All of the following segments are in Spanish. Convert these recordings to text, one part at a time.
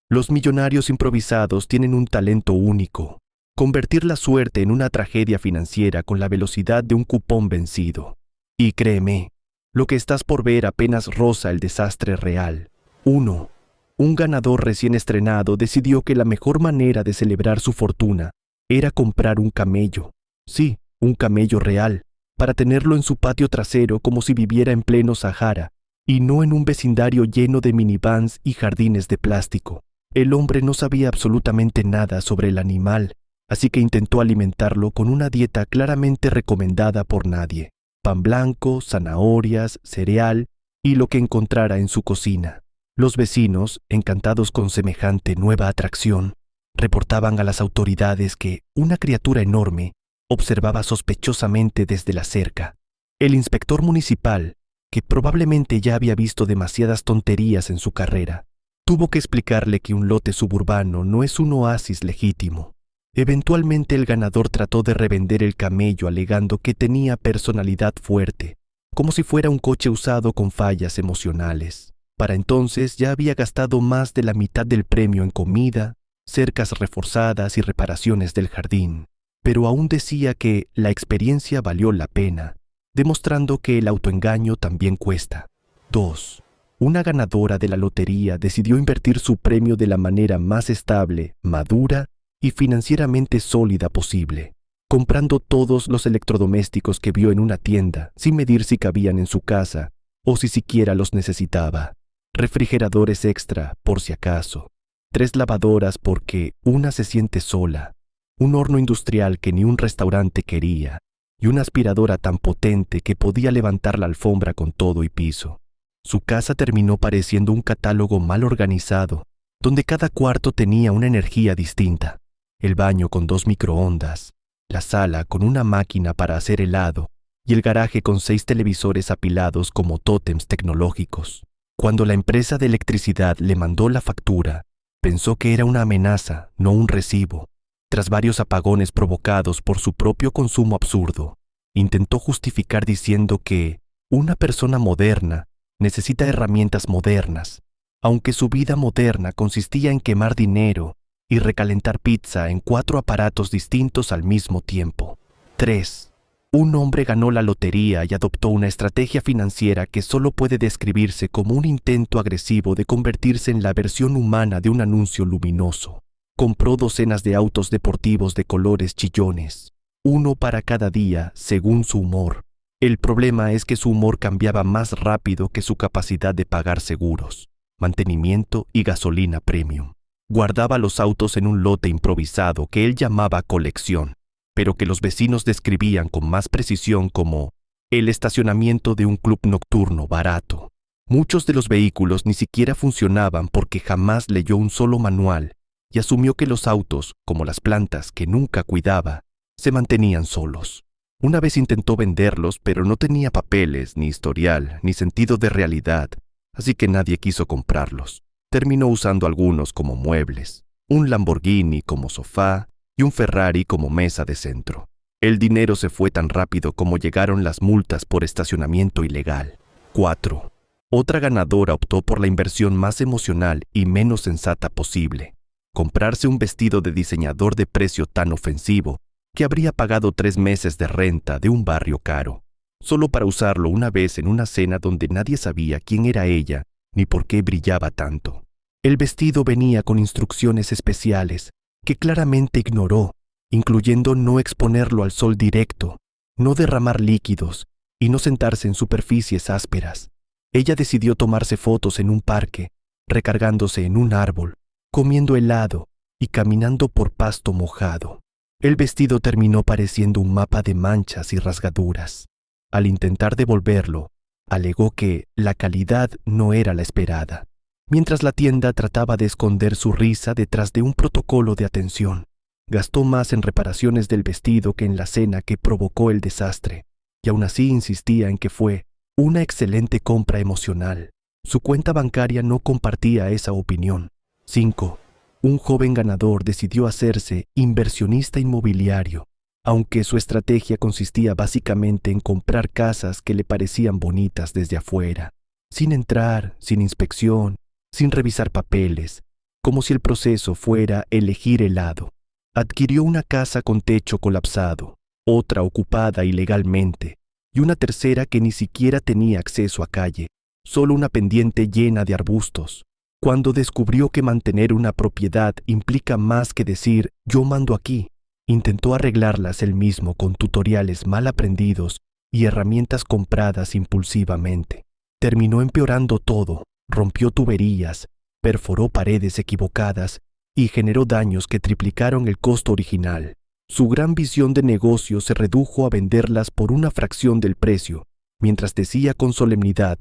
Los millonarios improvisados tienen un talento único: convertir la suerte en una tragedia financiera con la velocidad de un cupón vencido. Y créeme, lo que estás por ver apenas roza el desastre real. 1. Un ganador recién estrenado decidió que la mejor manera de celebrar su fortuna era comprar un camello. Sí, un camello real, para tenerlo en su patio trasero como si viviera en pleno Sahara, y no en un vecindario lleno de minivans y jardines de plástico. El hombre no sabía absolutamente nada sobre el animal, así que intentó alimentarlo con una dieta claramente recomendada por nadie: pan blanco, zanahorias, cereal y lo que encontrara en su cocina. Los vecinos, encantados con semejante nueva atracción, reportaban a las autoridades que una criatura enorme observaba sospechosamente desde la cerca. El inspector municipal, que probablemente ya había visto demasiadas tonterías en su carrera, tuvo que explicarle que un lote suburbano no es un oasis legítimo. Eventualmente el ganador trató de revender el camello alegando que tenía personalidad fuerte, como si fuera un coche usado con fallas emocionales. Para entonces ya había gastado más de la mitad del premio en comida, cercas reforzadas y reparaciones del jardín, pero aún decía que la experiencia valió la pena, demostrando que el autoengaño también cuesta. 2. Una ganadora de la lotería decidió invertir su premio de la manera más estable, madura y financieramente sólida posible, comprando todos los electrodomésticos que vio en una tienda sin medir si cabían en su casa o si siquiera los necesitaba. Refrigeradores extra, por si acaso. 3 lavadoras porque una se siente sola. Un horno industrial que ni un restaurante quería. Y una aspiradora tan potente que podía levantar la alfombra con todo y piso. Su casa terminó pareciendo un catálogo mal organizado, donde cada cuarto tenía una energía distinta. El baño con 2 microondas, la sala con una máquina para hacer helado y el garaje con 6 televisores apilados como tótems tecnológicos. Cuando la empresa de electricidad le mandó la factura, pensó que era una amenaza, no un recibo. Tras varios apagones provocados por su propio consumo absurdo, intentó justificar diciendo que una persona moderna necesita herramientas modernas, aunque su vida moderna consistía en quemar dinero y recalentar pizza en 4 aparatos distintos al mismo tiempo. 3. Un hombre ganó la lotería y adoptó una estrategia financiera que solo puede describirse como un intento agresivo de convertirse en la versión humana de un anuncio luminoso. Compró docenas de autos deportivos de colores chillones, uno para cada día según su humor. El problema es que su humor cambiaba más rápido que su capacidad de pagar seguros, mantenimiento y gasolina premium. Guardaba los autos en un lote improvisado que él llamaba colección, pero que los vecinos describían con más precisión como el estacionamiento de un club nocturno barato. Muchos de los vehículos ni siquiera funcionaban porque jamás leyó un solo manual y asumió que los autos, como las plantas que nunca cuidaba, se mantenían solos. Una vez intentó venderlos, pero no tenía papeles, ni historial, ni sentido de realidad, así que nadie quiso comprarlos. Terminó usando algunos como muebles, un Lamborghini como sofá y un Ferrari como mesa de centro. El dinero se fue tan rápido como llegaron las multas por estacionamiento ilegal. 4. Otra ganadora optó por la inversión más emocional y menos sensata posible: comprarse un vestido de diseñador de precio tan ofensivo que habría pagado 3 meses de renta de un barrio caro, solo para usarlo una vez en una cena donde nadie sabía quién era ella ni por qué brillaba tanto. El vestido venía con instrucciones especiales que claramente ignoró, incluyendo no exponerlo al sol directo, no derramar líquidos y no sentarse en superficies ásperas. Ella decidió tomarse fotos en un parque, recargándose en un árbol, comiendo helado y caminando por pasto mojado. El vestido terminó pareciendo un mapa de manchas y rasgaduras. Al intentar devolverlo, alegó que la calidad no era la esperada, mientras la tienda trataba de esconder su risa detrás de un protocolo de atención. Gastó más en reparaciones del vestido que en la cena que provocó el desastre, y aún así insistía en que fue una excelente compra emocional. Su cuenta bancaria no compartía esa opinión. 5. Un joven ganador decidió hacerse inversionista inmobiliario, aunque su estrategia consistía básicamente en comprar casas que le parecían bonitas desde afuera, sin entrar, sin inspección, sin revisar papeles, como si el proceso fuera elegir helado. Adquirió una casa con techo colapsado, otra ocupada ilegalmente, y una tercera que ni siquiera tenía acceso a calle, solo una pendiente llena de arbustos. Cuando descubrió que mantener una propiedad implica más que decir «yo mando aquí», intentó arreglarlas él mismo con tutoriales mal aprendidos y herramientas compradas impulsivamente. Terminó empeorando todo, rompió tuberías, perforó paredes equivocadas y generó daños que triplicaron el costo original. Su gran visión de negocio se redujo a venderlas por una fracción del precio, mientras decía con solemnidad,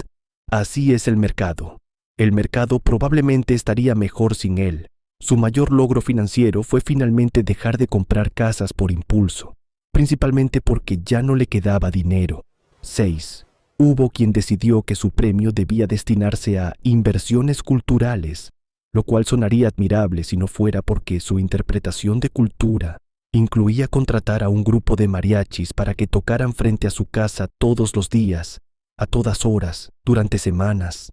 «Así es el mercado». El mercado probablemente estaría mejor sin él. Su mayor logro financiero fue finalmente dejar de comprar casas por impulso, principalmente porque ya no le quedaba dinero. 6. Hubo quien decidió que su premio debía destinarse a inversiones culturales, lo cual sonaría admirable si no fuera porque su interpretación de cultura incluía contratar a un grupo de mariachis para que tocaran frente a su casa todos los días, a todas horas, durante semanas.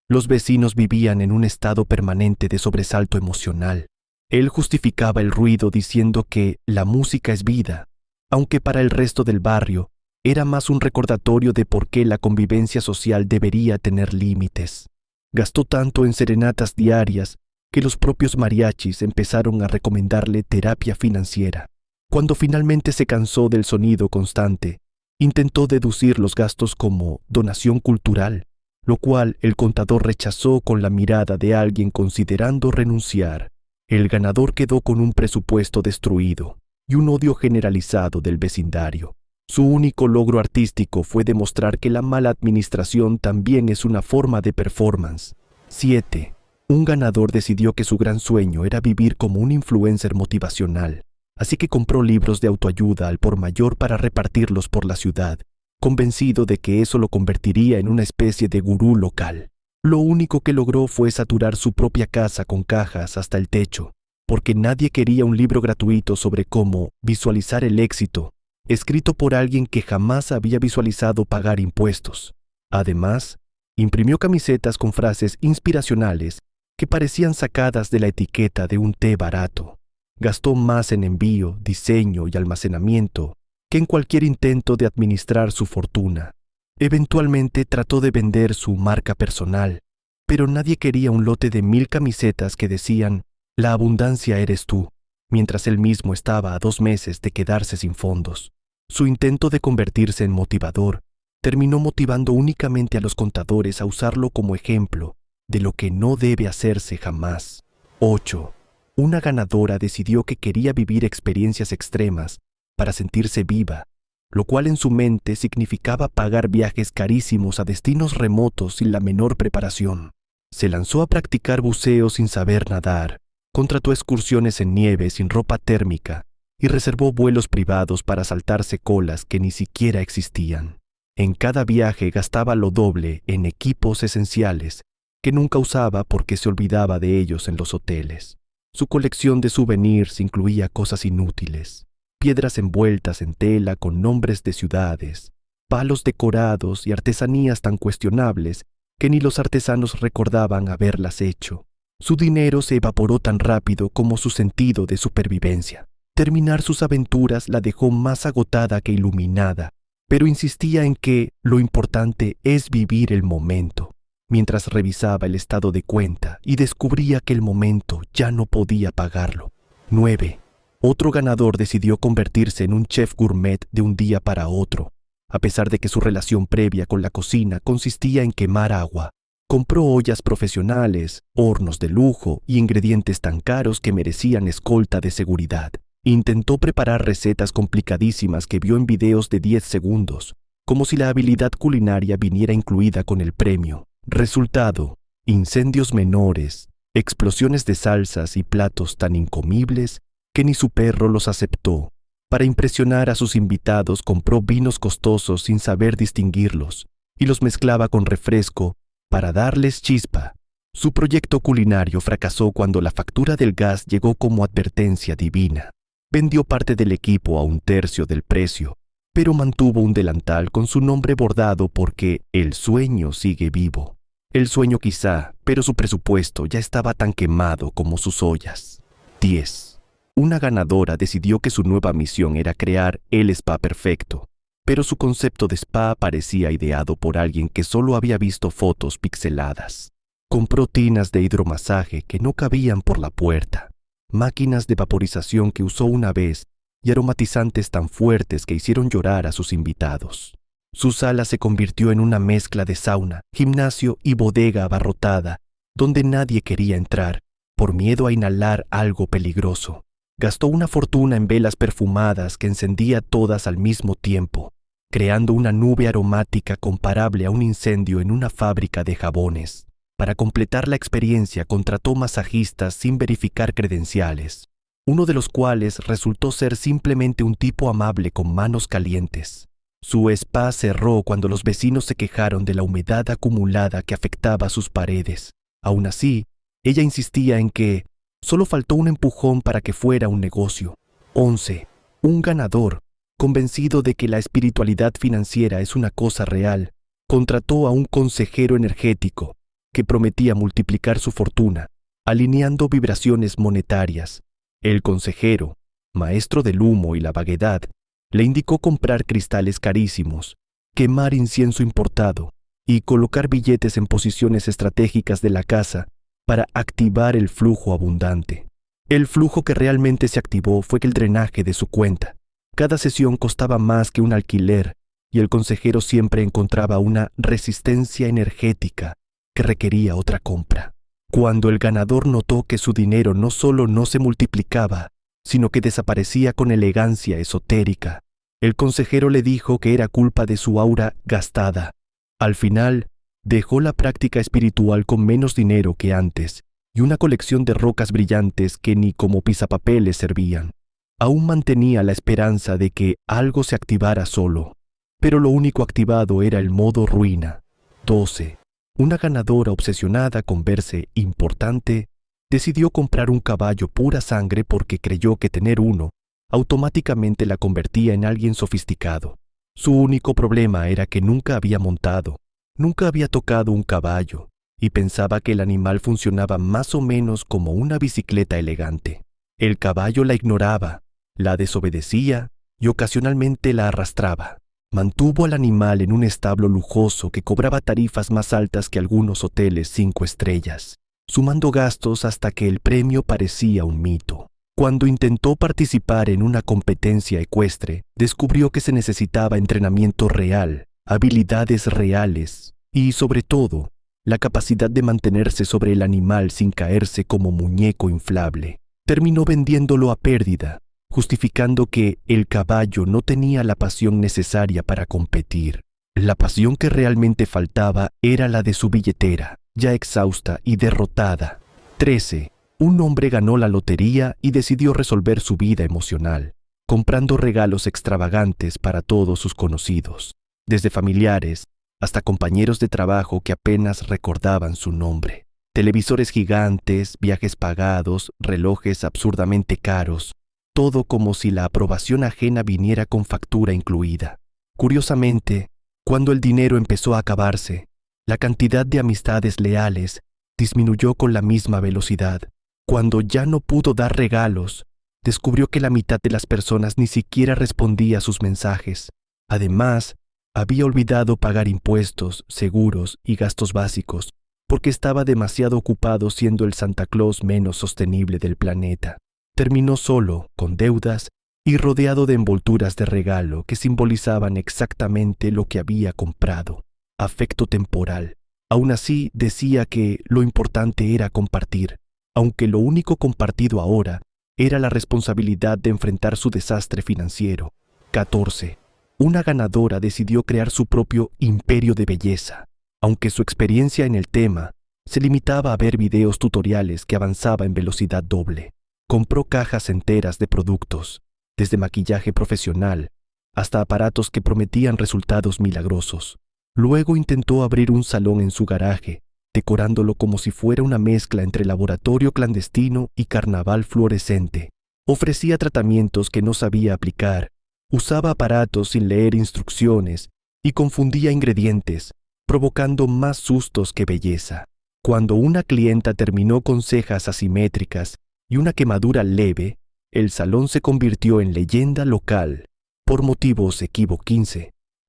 Los vecinos vivían en un estado permanente de sobresalto emocional. Él justificaba el ruido diciendo que la música es vida, aunque para el resto del barrio era más un recordatorio de por qué la convivencia social debería tener límites. Gastó tanto en serenatas diarias que los propios mariachis empezaron a recomendarle terapia financiera. Cuando finalmente se cansó del sonido constante, intentó deducir los gastos como donación cultural, lo cual el contador rechazó con la mirada de alguien considerando renunciar. El ganador quedó con un presupuesto destruido y un odio generalizado del vecindario. Su único logro artístico fue demostrar que la mala administración también es una forma de performance. 7. Un ganador decidió que su gran sueño era vivir como un influencer motivacional, así que compró libros de autoayuda al por mayor para repartirlos por la ciudad, convencido de que eso lo convertiría en una especie de gurú local. Lo único que logró fue saturar su propia casa con cajas hasta el techo, porque nadie quería un libro gratuito sobre cómo visualizar el éxito, escrito por alguien que jamás había visualizado pagar impuestos. Además, imprimió camisetas con frases inspiracionales que parecían sacadas de la etiqueta de un té barato. Gastó más en envío, diseño y almacenamiento que en cualquier intento de administrar su fortuna. Eventualmente trató de vender su marca personal, pero nadie quería un lote de 1000 camisetas que decían «La abundancia eres tú», mientras él mismo estaba a 2 meses de quedarse sin fondos. Su intento de convertirse en motivador terminó motivando únicamente a los contadores a usarlo como ejemplo de lo que no debe hacerse jamás. 8. Una ganadora decidió que quería vivir experiencias extremas para sentirse viva, lo cual en su mente significaba pagar viajes carísimos a destinos remotos sin la menor preparación. Se lanzó a practicar buceo sin saber nadar, contrató excursiones en nieve sin ropa térmica y reservó vuelos privados para saltarse colas que ni siquiera existían. En cada viaje gastaba lo doble en equipos esenciales que nunca usaba porque se olvidaba de ellos en los hoteles. Su colección de souvenirs incluía cosas inútiles, piedras envueltas en tela con nombres de ciudades, palos decorados y artesanías tan cuestionables que ni los artesanos recordaban haberlas hecho. Su dinero se evaporó tan rápido como su sentido de supervivencia. Terminar sus aventuras la dejó más agotada que iluminada, pero insistía en que lo importante es vivir el momento, mientras revisaba el estado de cuenta y descubría que el momento ya no podía pagarlo. 9. Otro ganador decidió convertirse en un chef gourmet de un día para otro. A pesar de que su relación previa con la cocina consistía en quemar agua, compró ollas profesionales, hornos de lujo y ingredientes tan caros que merecían escolta de seguridad. Intentó preparar recetas complicadísimas que vio en videos de 10 segundos, como si la habilidad culinaria viniera incluida con el premio. Resultado: incendios menores, explosiones de salsas y platos tan incomibles que ni su perro los aceptó. Para impresionar a sus invitados compró vinos costosos sin saber distinguirlos y los mezclaba con refresco para darles chispa. Su proyecto culinario fracasó cuando la factura del gas llegó como advertencia divina. Vendió parte del equipo a 1/3 del precio, pero mantuvo un delantal con su nombre bordado porque el sueño sigue vivo. El sueño quizá, pero su presupuesto ya estaba tan quemado como sus ollas. 10. Una ganadora decidió que su nueva misión era crear el spa perfecto, pero su concepto de spa parecía ideado por alguien que solo había visto fotos pixeladas. Compró tinas de hidromasaje que no cabían por la puerta, máquinas de vaporización que usó una vez y aromatizantes tan fuertes que hicieron llorar a sus invitados. Su sala se convirtió en una mezcla de sauna, gimnasio y bodega abarrotada, donde nadie quería entrar, por miedo a inhalar algo peligroso. Gastó una fortuna en velas perfumadas que encendía todas al mismo tiempo, creando una nube aromática comparable a un incendio en una fábrica de jabones. Para completar la experiencia, contrató masajistas sin verificar credenciales, uno de los cuales resultó ser simplemente un tipo amable con manos calientes. Su spa cerró cuando los vecinos se quejaron de la humedad acumulada que afectaba sus paredes. Aún así, ella insistía en que solo faltó un empujón para que fuera un negocio. 11. Un ganador, convencido de que la espiritualidad financiera es una cosa real, contrató a un consejero energético que prometía multiplicar su fortuna, alineando vibraciones monetarias. El consejero, maestro del humo y la vaguedad, le indicó comprar cristales carísimos, quemar incienso importado y colocar billetes en posiciones estratégicas de la casa para activar el flujo abundante. El flujo que realmente se activó fue el drenaje de su cuenta. Cada sesión costaba más que un alquiler y el consejero siempre encontraba una resistencia energética que requería otra compra. Cuando el ganador notó que su dinero no solo no se multiplicaba, sino que desaparecía con elegancia esotérica, el consejero le dijo que era culpa de su aura gastada. Al final, dejó la práctica espiritual con menos dinero que antes y una colección de rocas brillantes que ni como pisapapeles servían. Aún mantenía la esperanza de que algo se activara solo, pero lo único activado era el modo ruina. 12. Una ganadora obsesionada con verse importante decidió comprar un caballo pura sangre porque creyó que tener uno automáticamente la convertía en alguien sofisticado. Su único problema era que nunca había montado, nunca había tocado un caballo y pensaba que el animal funcionaba más o menos como una bicicleta elegante. El caballo la ignoraba, la desobedecía y ocasionalmente la arrastraba. Mantuvo al animal en un establo lujoso que cobraba tarifas más altas que algunos hoteles 5 estrellas, sumando gastos hasta que el premio parecía un mito. Cuando intentó participar en una competencia ecuestre, descubrió que se necesitaba entrenamiento real, habilidades reales y, sobre todo, la capacidad de mantenerse sobre el animal sin caerse como muñeco inflable. Terminó vendiéndolo a pérdida, justificando que el caballo no tenía la pasión necesaria para competir. La pasión que realmente faltaba era la de su billetera, ya exhausta y derrotada. 13. Un hombre ganó la lotería y decidió resolver su vida emocional, comprando regalos extravagantes para todos sus conocidos, desde familiares hasta compañeros de trabajo que apenas recordaban su nombre. Televisores gigantes, viajes pagados, relojes absurdamente caros, todo como si la aprobación ajena viniera con factura incluida. Curiosamente, cuando el dinero empezó a acabarse, la cantidad de amistades leales disminuyó con la misma velocidad. Cuando ya no pudo dar regalos, descubrió que la mitad de las personas ni siquiera respondía a sus mensajes. Además, había olvidado pagar impuestos, seguros y gastos básicos, porque estaba demasiado ocupado siendo el Santa Claus menos sostenible del planeta. Terminó solo, con deudas y rodeado de envolturas de regalo que simbolizaban exactamente lo que había comprado: afecto temporal. Aún así, decía que lo importante era compartir, aunque lo único compartido ahora era la responsabilidad de enfrentar su desastre financiero. 14. Una ganadora decidió crear su propio imperio de belleza, aunque su experiencia en el tema se limitaba a ver videos tutoriales que avanzaba en velocidad doble. Compró cajas enteras de productos, desde maquillaje profesional hasta aparatos que prometían resultados milagrosos. Luego intentó abrir un salón en su garaje, decorándolo como si fuera una mezcla entre laboratorio clandestino y carnaval fluorescente. Ofrecía tratamientos que no sabía aplicar, usaba aparatos sin leer instrucciones y confundía ingredientes, provocando más sustos que belleza. Cuando una clienta terminó con cejas asimétricas y una quemadura leve, el salón se convirtió en leyenda local. Por motivos equivocos,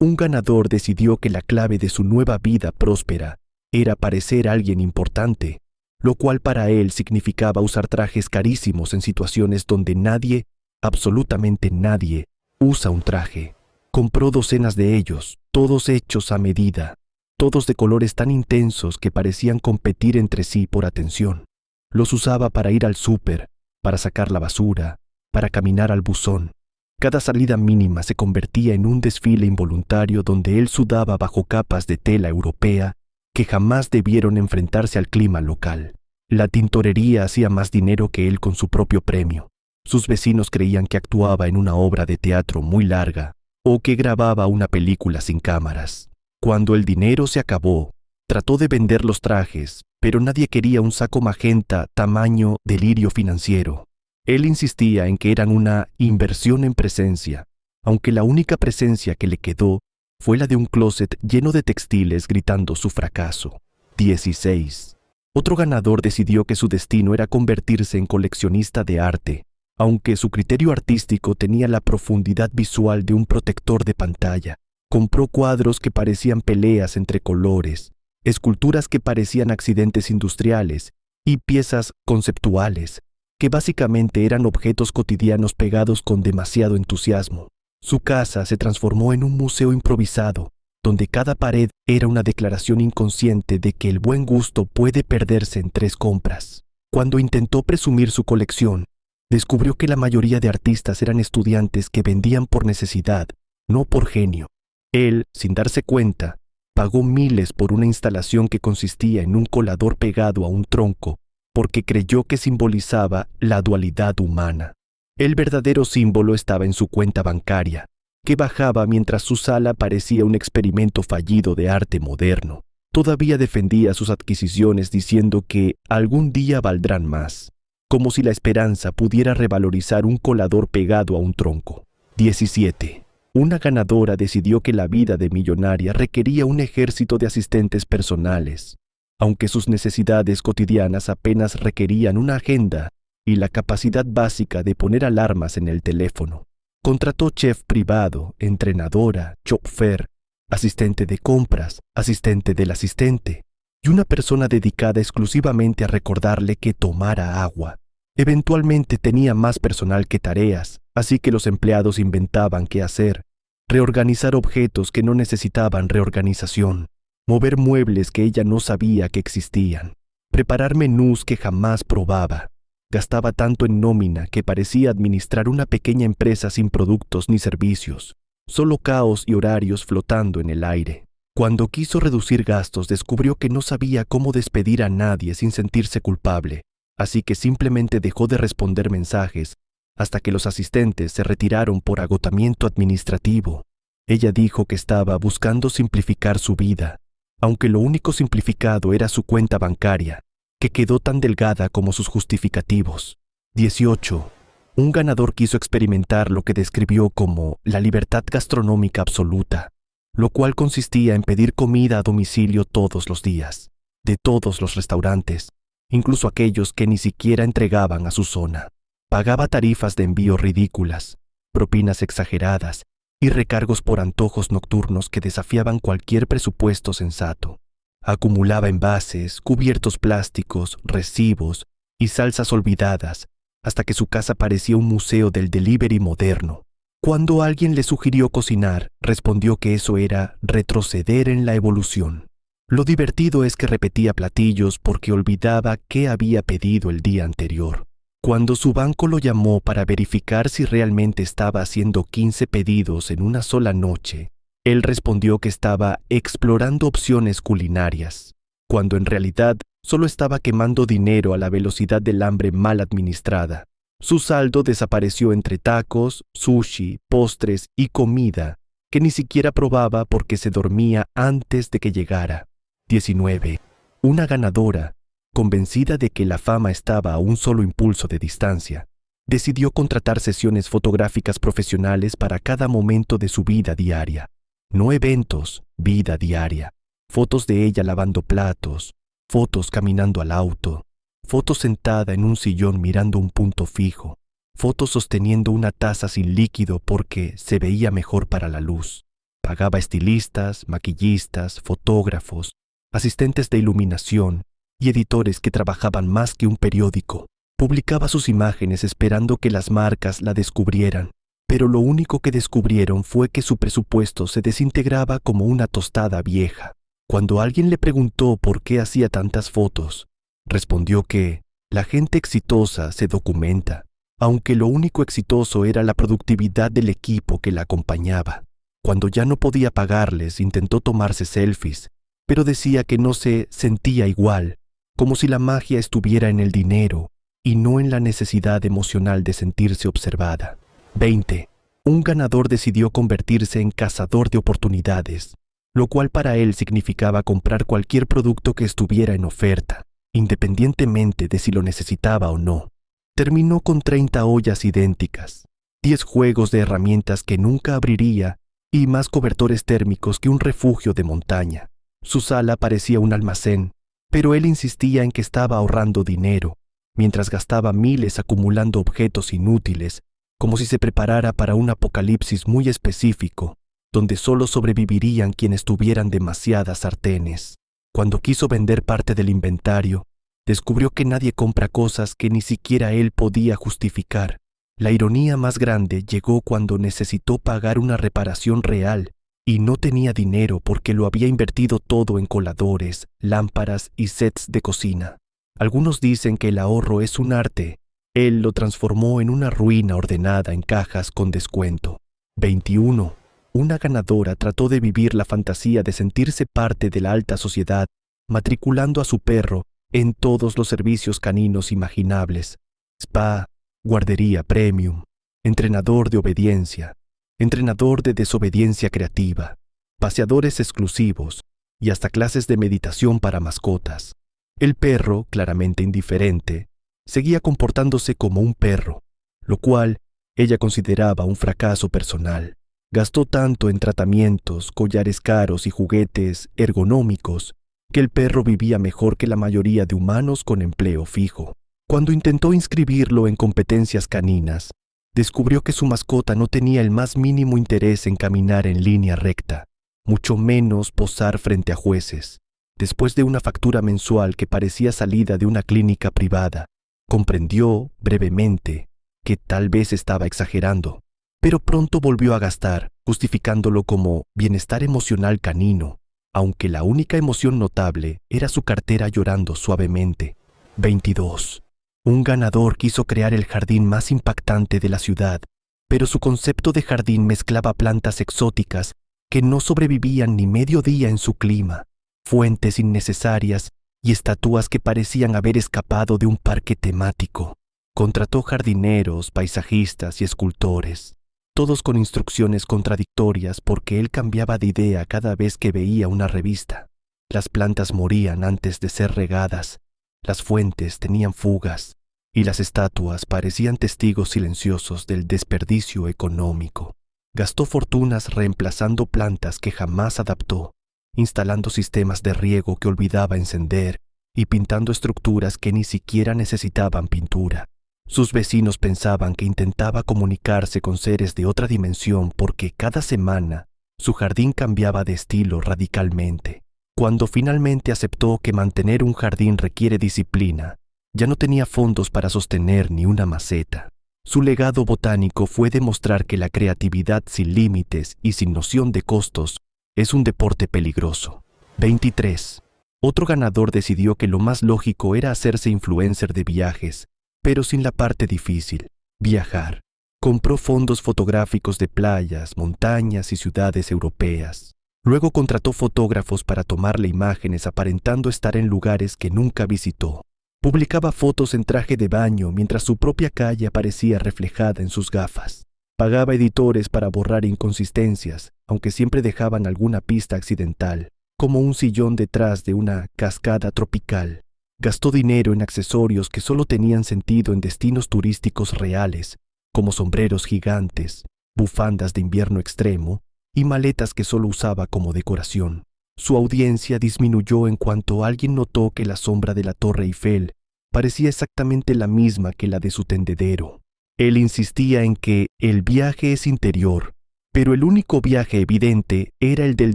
un ganador decidió que la clave de su nueva vida próspera era parecer alguien importante, lo cual para él significaba usar trajes carísimos en situaciones donde nadie, absolutamente nadie, usa un traje. Compró docenas de ellos, todos hechos a medida, todos de colores tan intensos que parecían competir entre sí por atención. Los usaba para ir al súper, para sacar la basura, para caminar al buzón. Cada salida mínima se convertía en un desfile involuntario donde él sudaba bajo capas de tela europea que jamás debieron enfrentarse al clima local. La tintorería hacía más dinero que él con su propio premio. Sus vecinos creían que actuaba en una obra de teatro muy larga o que grababa una película sin cámaras. Cuando el dinero se acabó, trató de vender los trajes, pero nadie quería un saco magenta tamaño delirio financiero. Él insistía en que eran una inversión en presencia, aunque la única presencia que le quedó fue la de un closet lleno de textiles gritando su fracaso. 16. Otro ganador decidió que su destino era convertirse en coleccionista de arte, aunque su criterio artístico tenía la profundidad visual de un protector de pantalla. Compró cuadros que parecían peleas entre colores, esculturas que parecían accidentes industriales y piezas conceptuales, que básicamente eran objetos cotidianos pegados con demasiado entusiasmo. Su casa se transformó en un museo improvisado, donde cada pared era una declaración inconsciente de que el buen gusto puede perderse en 3 compras. Cuando intentó presumir su colección, descubrió que la mayoría de artistas eran estudiantes que vendían por necesidad, no por genio. Él, sin darse cuenta, pagó miles por una instalación que consistía en un colador pegado a un tronco, porque creyó que simbolizaba la dualidad humana. El verdadero símbolo estaba en su cuenta bancaria, que bajaba mientras su sala parecía un experimento fallido de arte moderno. Todavía defendía sus adquisiciones diciendo que algún día valdrán más, como si la esperanza pudiera revalorizar un colador pegado a un tronco. 17. Una ganadora decidió que la vida de millonaria requería un ejército de asistentes personales, aunque sus necesidades cotidianas apenas requerían una agenda y la capacidad básica de poner alarmas en el teléfono. Contrató chef privado, entrenadora, chofer, asistente de compras, asistente del asistente y una persona dedicada exclusivamente a recordarle que tomara agua. Eventualmente tenía más personal que tareas, así que los empleados inventaban qué hacer, reorganizar objetos que no necesitaban reorganización, mover muebles que ella no sabía que existían, preparar menús que jamás probaba. Gastaba tanto en nómina que parecía administrar una pequeña empresa sin productos ni servicios, solo caos y horarios flotando en el aire. Cuando quiso reducir gastos, descubrió que no sabía cómo despedir a nadie sin sentirse culpable, así que simplemente dejó de responder mensajes hasta que los asistentes se retiraron por agotamiento administrativo. Ella dijo que estaba buscando simplificar su vida, aunque lo único simplificado era su cuenta bancaria, que quedó tan delgada como sus justificativos. 18. Un ganador quiso experimentar lo que describió como la libertad gastronómica absoluta, lo cual consistía en pedir comida a domicilio todos los días, de todos los restaurantes, incluso aquellos que ni siquiera entregaban a su zona. Pagaba tarifas de envío ridículas, propinas exageradas y recargos por antojos nocturnos que desafiaban cualquier presupuesto sensato. Acumulaba envases, cubiertos plásticos, recibos y salsas olvidadas, hasta que su casa parecía un museo del delivery moderno. Cuando alguien le sugirió cocinar, respondió que eso era retroceder en la evolución. Lo divertido es que repetía platillos porque olvidaba qué había pedido el día anterior. Cuando su banco lo llamó para verificar si realmente estaba haciendo 15 pedidos en una sola noche, él respondió que estaba explorando opciones culinarias, cuando en realidad solo estaba quemando dinero a la velocidad del hambre mal administrada. Su saldo desapareció entre tacos, sushi, postres y comida que ni siquiera probaba porque se dormía antes de que llegara. 19. Una ganadora, convencida de que la fama estaba a un solo impulso de distancia, decidió contratar sesiones fotográficas profesionales para cada momento de su vida diaria. No eventos, vida diaria. Fotos de ella lavando platos, fotos caminando al auto, fotos sentada en un sillón mirando un punto fijo, fotos sosteniendo una taza sin líquido porque se veía mejor para la luz. Pagaba estilistas, maquillistas, fotógrafos, asistentes de iluminación y editores que trabajaban más que un periódico. Publicaba sus imágenes esperando que las marcas la descubrieran, pero lo único que descubrieron fue que su presupuesto se desintegraba como una tostada vieja. Cuando alguien le preguntó por qué hacía tantas fotos, respondió que la gente exitosa se documenta, aunque lo único exitoso era la productividad del equipo que la acompañaba. Cuando ya no podía pagarles, intentó tomarse selfies, pero decía que no se sentía igual, como si la magia estuviera en el dinero y no en la necesidad emocional de sentirse observada. 20. Un ganador decidió convertirse en cazador de oportunidades, lo cual para él significaba comprar cualquier producto que estuviera en oferta, independientemente de si lo necesitaba o no. Terminó con 30 ollas idénticas, 10 juegos de herramientas que nunca abriría y más cobertores térmicos que un refugio de montaña. Su sala parecía un almacén, pero él insistía en que estaba ahorrando dinero, mientras gastaba miles acumulando objetos inútiles, como si se preparara para un apocalipsis muy específico, donde solo sobrevivirían quienes tuvieran demasiadas sartenes. Cuando quiso vender parte del inventario, descubrió que nadie compra cosas que ni siquiera él podía justificar. La ironía más grande llegó cuando necesitó pagar una reparación real y no tenía dinero porque lo había invertido todo en coladores, lámparas y sets de cocina. Algunos dicen que el ahorro es un arte. Él lo transformó en una ruina ordenada en cajas con descuento. 21. Una ganadora trató de vivir la fantasía de sentirse parte de la alta sociedad, matriculando a su perro en todos los servicios caninos imaginables: spa, guardería premium, entrenador de obediencia, entrenador de desobediencia creativa, paseadores exclusivos y hasta clases de meditación para mascotas. El perro, claramente indiferente, seguía comportándose como un perro, lo cual ella consideraba un fracaso personal. Gastó tanto en tratamientos, collares caros y juguetes ergonómicos que el perro vivía mejor que la mayoría de humanos con empleo fijo. Cuando intentó inscribirlo en competencias caninas, descubrió que su mascota no tenía el más mínimo interés en caminar en línea recta, mucho menos posar frente a jueces. Después de una factura mensual que parecía salida de una clínica privada, comprendió brevemente que tal vez estaba exagerando, pero pronto volvió a gastar, justificándolo como bienestar emocional canino, aunque la única emoción notable era su cartera llorando suavemente. 22. Un ganador quiso crear el jardín más impactante de la ciudad, pero su concepto de jardín mezclaba plantas exóticas que no sobrevivían ni medio día en su clima, fuentes innecesarias y estatuas que parecían haber escapado de un parque temático. Contrató jardineros, paisajistas y escultores, todos con instrucciones contradictorias porque él cambiaba de idea cada vez que veía una revista. Las plantas morían antes de ser regadas, las fuentes tenían fugas y las estatuas parecían testigos silenciosos del desperdicio económico. Gastó fortunas reemplazando plantas que jamás adaptó, instalando sistemas de riego que olvidaba encender y pintando estructuras que ni siquiera necesitaban pintura. Sus vecinos pensaban que intentaba comunicarse con seres de otra dimensión porque cada semana su jardín cambiaba de estilo radicalmente. Cuando finalmente aceptó que mantener un jardín requiere disciplina, ya no tenía fondos para sostener ni una maceta. Su legado botánico fue demostrar que la creatividad sin límites y sin noción de costos es un deporte peligroso. 23. Otro ganador decidió que lo más lógico era hacerse influencer de viajes, pero sin la parte difícil: viajar. Compró fondos fotográficos de playas, montañas y ciudades europeas. Luego contrató fotógrafos para tomarle imágenes aparentando estar en lugares que nunca visitó. Publicaba fotos en traje de baño mientras su propia calle aparecía reflejada en sus gafas. Pagaba editores para borrar inconsistencias, aunque siempre dejaban alguna pista accidental, como un sillón detrás de una cascada tropical. Gastó dinero en accesorios que solo tenían sentido en destinos turísticos reales, como sombreros gigantes, bufandas de invierno extremo y maletas que solo usaba como decoración. Su audiencia disminuyó en cuanto alguien notó que la sombra de la Torre Eiffel parecía exactamente la misma que la de su tendedero. Él insistía en que el viaje es interior, pero el único viaje evidente era el del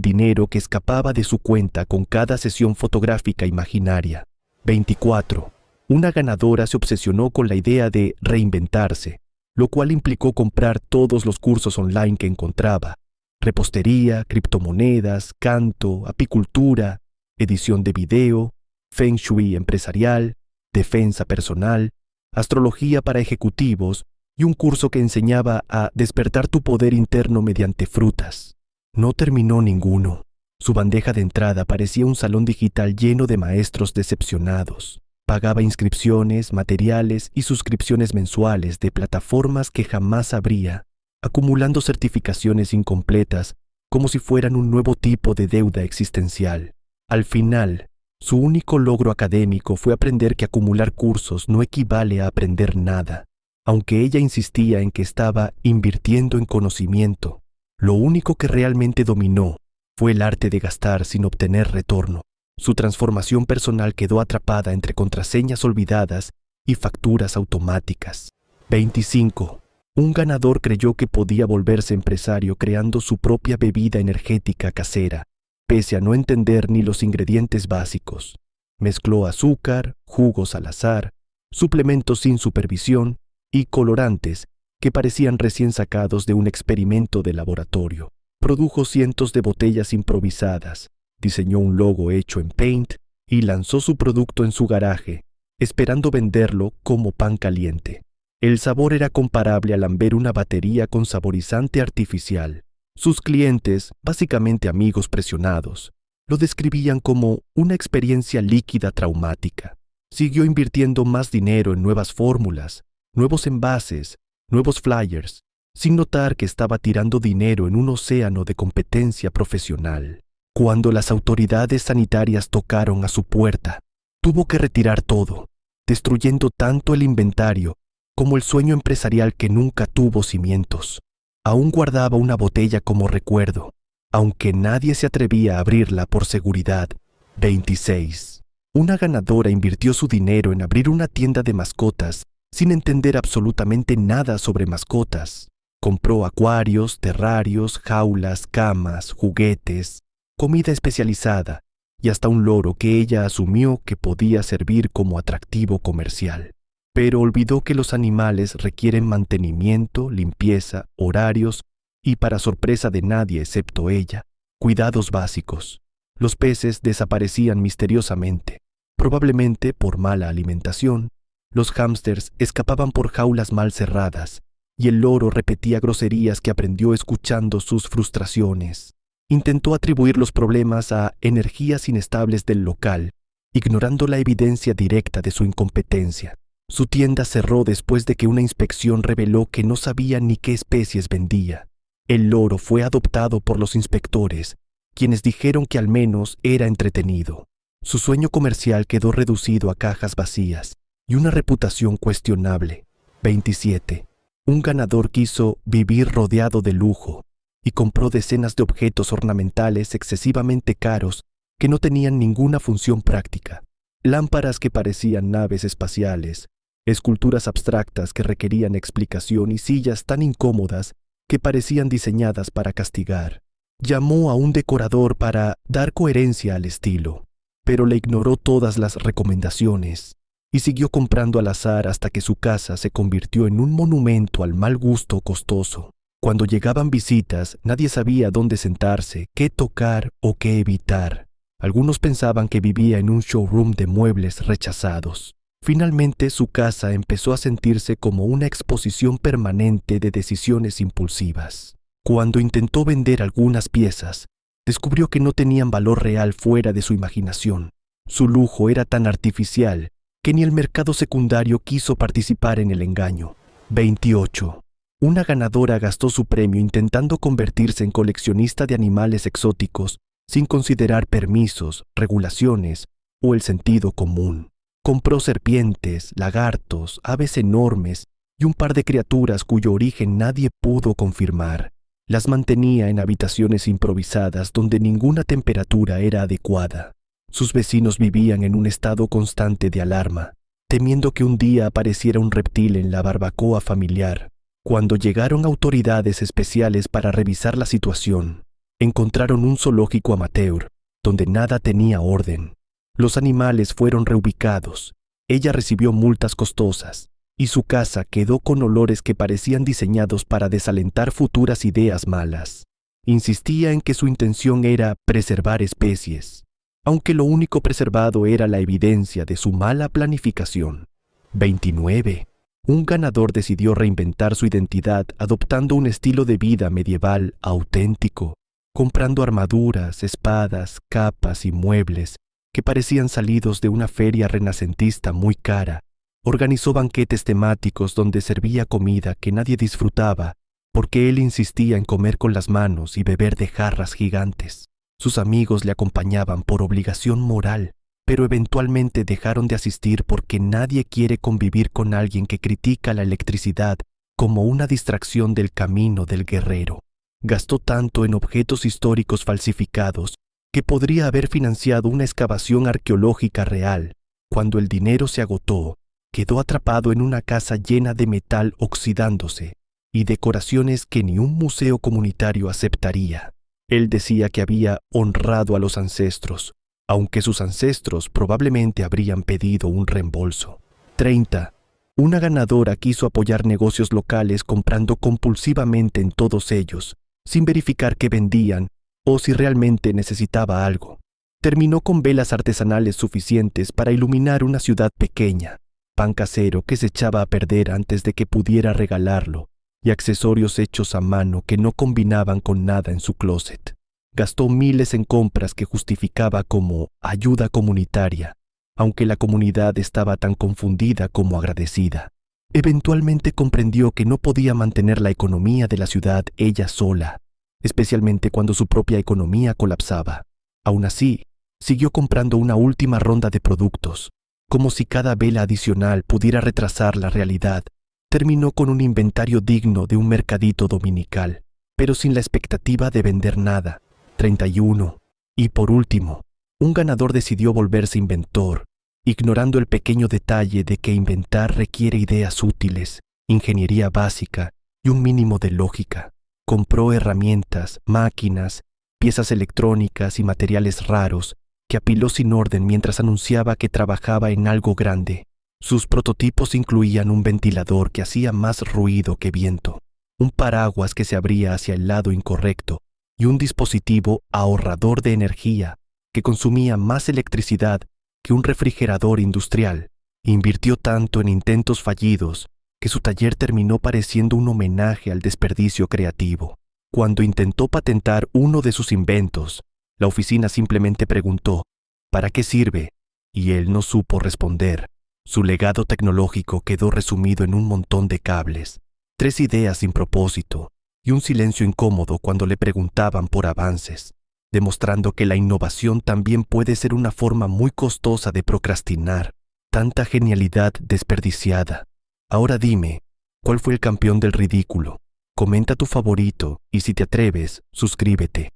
dinero que escapaba de su cuenta con cada sesión fotográfica imaginaria. 24. Una ganadora se obsesionó con la idea de reinventarse, lo cual implicó comprar todos los cursos online que encontraba: repostería, criptomonedas, canto, apicultura, edición de video, feng shui empresarial, defensa personal, astrología para ejecutivos y un curso que enseñaba a despertar tu poder interno mediante frutas. No terminó ninguno. Su bandeja de entrada parecía un salón digital lleno de maestros decepcionados. Pagaba inscripciones, materiales y suscripciones mensuales de plataformas que jamás abría, acumulando certificaciones incompletas como si fueran un nuevo tipo de deuda existencial. Al final, su único logro académico fue aprender que acumular cursos no equivale a aprender nada. Aunque ella insistía en que estaba invirtiendo en conocimiento, lo único que realmente dominó fue el arte de gastar sin obtener retorno. Su transformación personal quedó atrapada entre contraseñas olvidadas y facturas automáticas. 25. Un ganador creyó que podía volverse empresario creando su propia bebida energética casera, pese a no entender ni los ingredientes básicos. Mezcló azúcar, jugos al azar, suplementos sin supervisión y colorantes que parecían recién sacados de un experimento de laboratorio. Produjo cientos de botellas improvisadas, diseñó un logo hecho en Paint y lanzó su producto en su garaje, esperando venderlo como pan caliente. El sabor era comparable a lamber una batería con saborizante artificial. Sus clientes, básicamente amigos presionados, lo describían como una experiencia líquida traumática. Siguió invirtiendo más dinero en nuevas fórmulas, nuevos envases, nuevos flyers, sin notar que estaba tirando dinero en un océano de competencia profesional. Cuando las autoridades sanitarias tocaron a su puerta, tuvo que retirar todo, destruyendo tanto el inventario como el sueño empresarial que nunca tuvo cimientos. Aún guardaba una botella como recuerdo, aunque nadie se atrevía a abrirla por seguridad. 26. Una ganadora invirtió su dinero en abrir una tienda de mascotas sin entender absolutamente nada sobre mascotas. Compró acuarios, terrarios, jaulas, camas, juguetes, comida especializada y hasta un loro que ella asumió que podía servir como atractivo comercial. Pero olvidó que los animales requieren mantenimiento, limpieza, horarios y, para sorpresa de nadie excepto ella, cuidados básicos. Los peces desaparecían misteriosamente, probablemente por mala alimentación. Los hámsters escapaban por jaulas mal cerradas y el loro repetía groserías que aprendió escuchando sus frustraciones. Intentó atribuir los problemas a energías inestables del local, ignorando la evidencia directa de su incompetencia. Su tienda cerró después de que una inspección reveló que no sabía ni qué especies vendía. El loro fue adoptado por los inspectores, quienes dijeron que al menos era entretenido. Su sueño comercial quedó reducido a cajas vacías y una reputación cuestionable. 27. Un ganador quiso vivir rodeado de lujo y compró decenas de objetos ornamentales excesivamente caros que no tenían ninguna función práctica. Lámparas que parecían naves espaciales, esculturas abstractas que requerían explicación y sillas tan incómodas que parecían diseñadas para castigar. Llamó a un decorador para dar coherencia al estilo, pero le ignoró todas las recomendaciones y siguió comprando al azar hasta que su casa se convirtió en un monumento al mal gusto costoso. Cuando llegaban visitas, nadie sabía dónde sentarse, qué tocar o qué evitar. Algunos pensaban que vivía en un showroom de muebles rechazados. Finalmente, su casa empezó a sentirse como una exposición permanente de decisiones impulsivas. Cuando intentó vender algunas piezas, descubrió que no tenían valor real fuera de su imaginación. Su lujo era tan artificial que ni el mercado secundario quiso participar en el engaño. 28. Una ganadora gastó su premio intentando convertirse en coleccionista de animales exóticos sin considerar permisos, regulaciones o el sentido común. Compró serpientes, lagartos, aves enormes y un par de criaturas cuyo origen nadie pudo confirmar. Las mantenía en habitaciones improvisadas donde ninguna temperatura era adecuada. Sus vecinos vivían en un estado constante de alarma, temiendo que un día apareciera un reptil en la barbacoa familiar. Cuando llegaron autoridades especiales para revisar la situación, encontraron un zoológico amateur, donde nada tenía orden. Los animales fueron reubicados, ella recibió multas costosas, y su casa quedó con olores que parecían diseñados para desalentar futuras ideas malas. Insistía en que su intención era preservar especies, aunque lo único preservado era la evidencia de su mala planificación. 29. Un ganador decidió reinventar su identidad adoptando un estilo de vida medieval auténtico, comprando armaduras, espadas, capas y muebles que parecían salidos de una feria renacentista muy cara. Organizó banquetes temáticos donde servía comida que nadie disfrutaba porque él insistía en comer con las manos y beber de jarras gigantes. Sus amigos le acompañaban por obligación moral, pero eventualmente dejaron de asistir porque nadie quiere convivir con alguien que critica la electricidad como una distracción del camino del guerrero. Gastó tanto en objetos históricos falsificados que podría haber financiado una excavación arqueológica real. Cuando el dinero se agotó, quedó atrapado en una casa llena de metal oxidándose y decoraciones que ni un museo comunitario aceptaría. Él decía que había honrado a los ancestros, aunque sus ancestros probablemente habrían pedido un reembolso. 30. Una ganadora quiso apoyar negocios locales comprando compulsivamente en todos ellos, sin verificar qué vendían o si realmente necesitaba algo. Terminó con velas artesanales suficientes para iluminar una ciudad pequeña, pan casero que se echaba a perder antes de que pudiera regalarlo, y accesorios hechos a mano que no combinaban con nada en su closet. Gastó miles en compras que justificaba como ayuda comunitaria, aunque la comunidad estaba tan confundida como agradecida. Eventualmente comprendió que no podía mantener la economía de la ciudad ella sola, especialmente cuando su propia economía colapsaba. Aún así, siguió comprando una última ronda de productos, como si cada vela adicional pudiera retrasar la realidad. Terminó con un inventario digno de un mercadito dominical, pero sin la expectativa de vender nada. 31. Y por último, un ganador decidió volverse inventor, ignorando el pequeño detalle de que inventar requiere ideas útiles, ingeniería básica y un mínimo de lógica. Compró herramientas, máquinas, piezas electrónicas y materiales raros que apiló sin orden mientras anunciaba que trabajaba en algo grande. Sus prototipos incluían un ventilador que hacía más ruido que viento, un paraguas que se abría hacia el lado incorrecto y un dispositivo ahorrador de energía que consumía más electricidad que un refrigerador industrial. Invirtió tanto en intentos fallidos que su taller terminó pareciendo un homenaje al desperdicio creativo. Cuando intentó patentar uno de sus inventos, la oficina simplemente preguntó, ¿para qué sirve? Y él no supo responder. Su legado tecnológico quedó resumido en un montón de cables, 3 ideas sin propósito y un silencio incómodo cuando le preguntaban por avances, demostrando que la innovación también puede ser una forma muy costosa de procrastinar. Tanta genialidad desperdiciada. Ahora dime, ¿cuál fue el campeón del ridículo? Comenta tu favorito y si te atreves, suscríbete.